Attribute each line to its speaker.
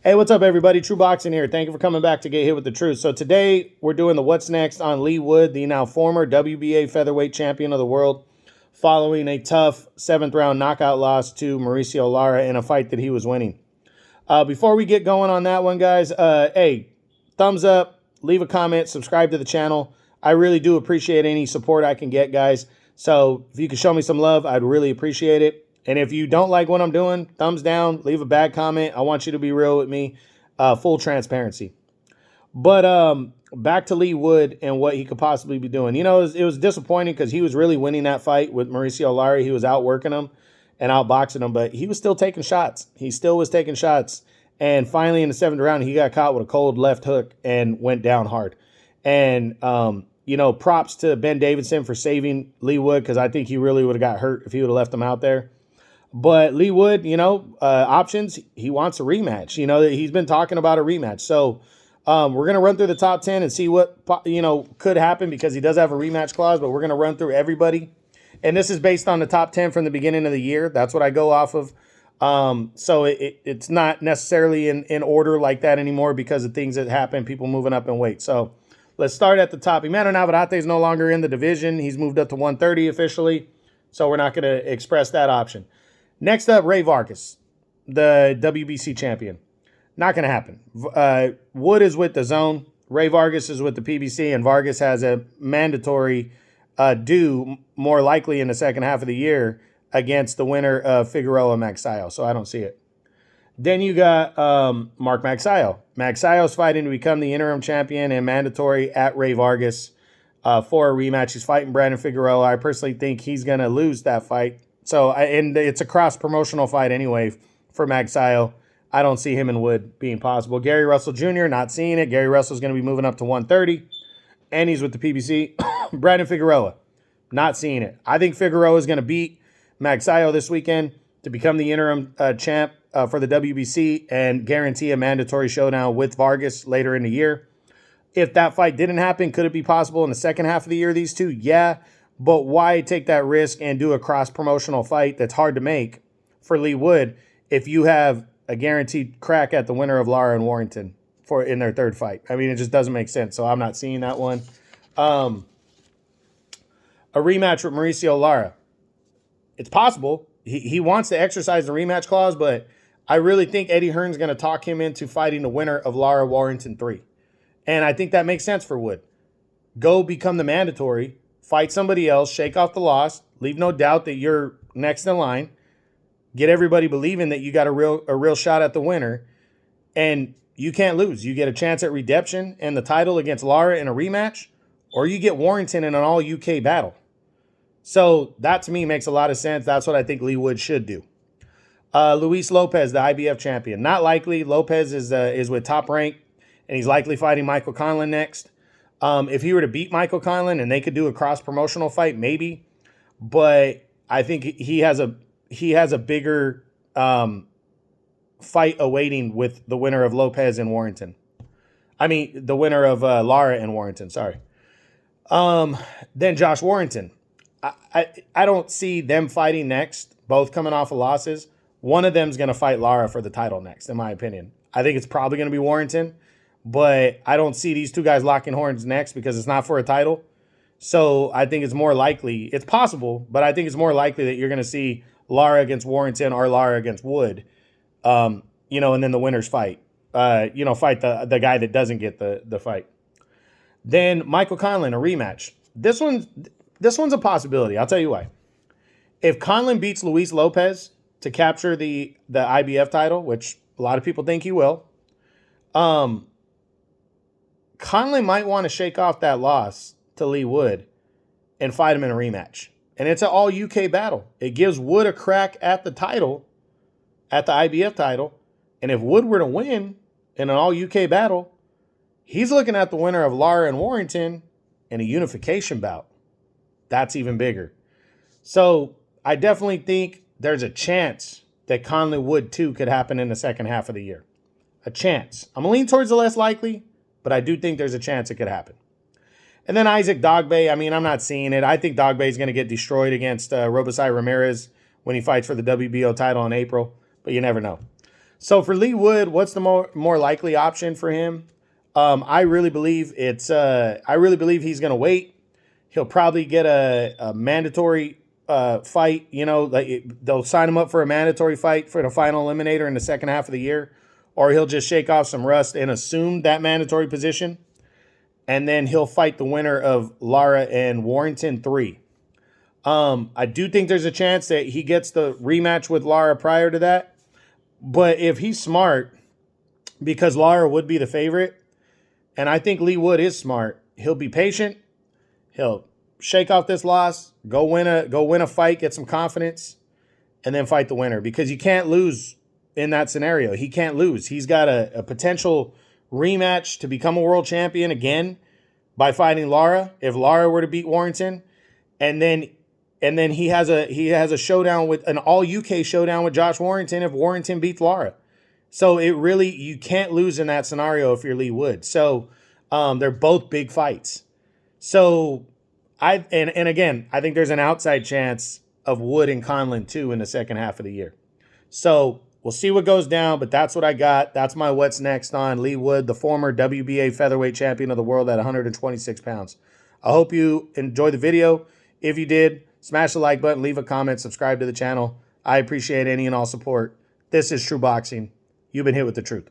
Speaker 1: Hey, what's up, everybody? True Boxing here. Thank you for coming back to Get Hit with the Truth. So today we're doing the What's Next on Leigh Wood, the now former WBA featherweight champion of the world, following a tough 7th-round knockout loss to Mauricio Lara in a fight that he was winning. Before we get going on that one, guys, hey, thumbs up, leave a comment, subscribe to the channel. I really do appreciate any support I can get, guys. So if you could show me some love, I'd really appreciate it. And if you don't like what I'm doing, thumbs down, leave a bad comment. I want you to be real with me. Full transparency. But back to Leigh Wood and what he could possibly be doing. You know, it was disappointing because he was really winning that fight with Mauricio Lara. He was outworking him and outboxing him, but he was still taking shots. He still was taking shots. And finally, in the 7th round, he got caught with a cold left hook and went down hard. And, you know, props to Ben Davidson for saving Leigh Wood because I think he really would have got hurt if he would have left him out there. But Leigh Wood, you know, options, he wants a rematch. You know, he's been talking about a rematch. So we're going to run through the top 10 and see what, you know, could happen because he does have a rematch clause, but we're going to run through everybody. And this is based on the top 10 from the beginning of the year. That's what I go off of. So it's not necessarily in order like that anymore because of things that happen, people moving up in weight. So let's start at the top. Emmanuel Navarrete is no longer in the division. He's moved up to 130 officially. So we're not going to express that option. Next up, Rey Vargas, the WBC champion. Not going to happen. Wood is with the Zone. Rey Vargas is with the PBC, and Vargas has a mandatory due, more likely in the second half of the year, against the winner of Figueroa Magsayo. So I don't see it. Then you got Mark Magsayo. Magsayo's fighting to become the interim champion and mandatory at Rey Vargas for a rematch. He's fighting Brandon Figueroa. I personally think he's going to lose that fight. So, and it's a cross-promotional fight anyway for Magsayo. I don't see him and Wood being possible. Gary Russell Jr., not seeing it. Gary Russell's going to be moving up to 130, and he's with the PBC. Brandon Figueroa, not seeing it. I think Figueroa is going to beat Magsayo this weekend to become the interim champ for the WBC and guarantee a mandatory showdown with Vargas later in the year. If that fight didn't happen, could it be possible in the second half of the year, these two? Yeah. But why take that risk and do a cross-promotional fight that's hard to make for Leigh Wood if you have a guaranteed crack at the winner of Lara and Warrington in their third fight? I mean, it just doesn't make sense. So I'm not seeing that one. A rematch with Mauricio Lara. It's possible. He wants to exercise the rematch clause, but I really think Eddie Hearn's going to talk him into fighting the winner of Lara Warrington 3. And I think that makes sense for Wood. Go become the mandatory. Fight somebody else, shake off the loss, leave no doubt that you're next in line, get everybody believing that you got a real shot at the winner, and you can't lose. You get a chance at redemption and the title against Lara in a rematch, or you get Warrington in an all-UK battle. So that, to me, makes a lot of sense. That's what I think Leigh Wood should do. Luis Lopez, the IBF champion. Not likely. Lopez is with Top Rank, and he's likely fighting Michael Conlan next. If he were to beat Michael Conlan and they could do a cross-promotional fight, maybe. But I think he has a bigger fight awaiting with the winner of Lopez and Warrington. I mean, the winner of Lara and Warrington, sorry. Then Josh Warrington. I don't see them fighting next, both coming off of losses. One of them's going to fight Lara for the title next, in my opinion. I think it's probably going to be Warrington. But I don't see these two guys locking horns next because it's not for a title. So I think it's more likely, it's possible, but I think it's more likely that you're going to see Lara against Warrington or Lara against Wood, you know, and then the winners fight, you know, fight the guy that doesn't get the fight. Then Michael Conlan, a rematch. This one's a possibility. I'll tell you why. If Conlan beats Luis Lopez to capture the IBF title, which a lot of people think he will, Conlan might want to shake off that loss to Leigh Wood and fight him in a rematch. And it's an all-UK battle. It gives Wood a crack at the title, at the IBF title. And if Wood were to win in an all-UK battle, he's looking at the winner of Lara and Warrington in a unification bout. That's even bigger. So I definitely think there's a chance that Conlan Wood 2 could happen in the second half of the year. A chance. I'm going to lean towards the less likely, but I do think there's a chance it could happen. And then Isaac Dogboe, I mean, I'm not seeing it. I think Dogboe is going to get destroyed against Robesai Ramirez when he fights for the WBO title in April, but you never know. So for Leigh Wood, what's the more likely option for him? I really believe he's going to wait. He'll probably get a mandatory fight. You know, they'll sign him up for a mandatory fight for the final eliminator in the second half of the year, or he'll just shake off some rust and assume that mandatory position, and then he'll fight the winner of Lara and Warrington 3. I do think there's a chance that he gets the rematch with Lara prior to that, but if he's smart, because Lara would be the favorite, and I think Leigh Wood is smart, he'll be patient. He'll shake off this loss, go win a fight, get some confidence, and then fight the winner, because you can't lose in that scenario. He can't lose. He's got a potential rematch to become a world champion again by fighting Lara. If Lara were to beat Warrington, and then he has a showdown with an all UK showdown with Josh Warrington if Warrington beats Lara. So you can't lose in that scenario if you're Leigh Wood. So they're both big fights. So again, I think there's an outside chance of Wood and Conlon too in the second half of the year. So we'll see what goes down, but that's what I got. That's my what's next on Leigh Wood, the former WBA featherweight champion of the world at 126 pounds. I hope you enjoyed the video. If you did, smash the like button, leave a comment, subscribe to the channel. I appreciate any and all support. This is True Boxing. You've been hit with the truth.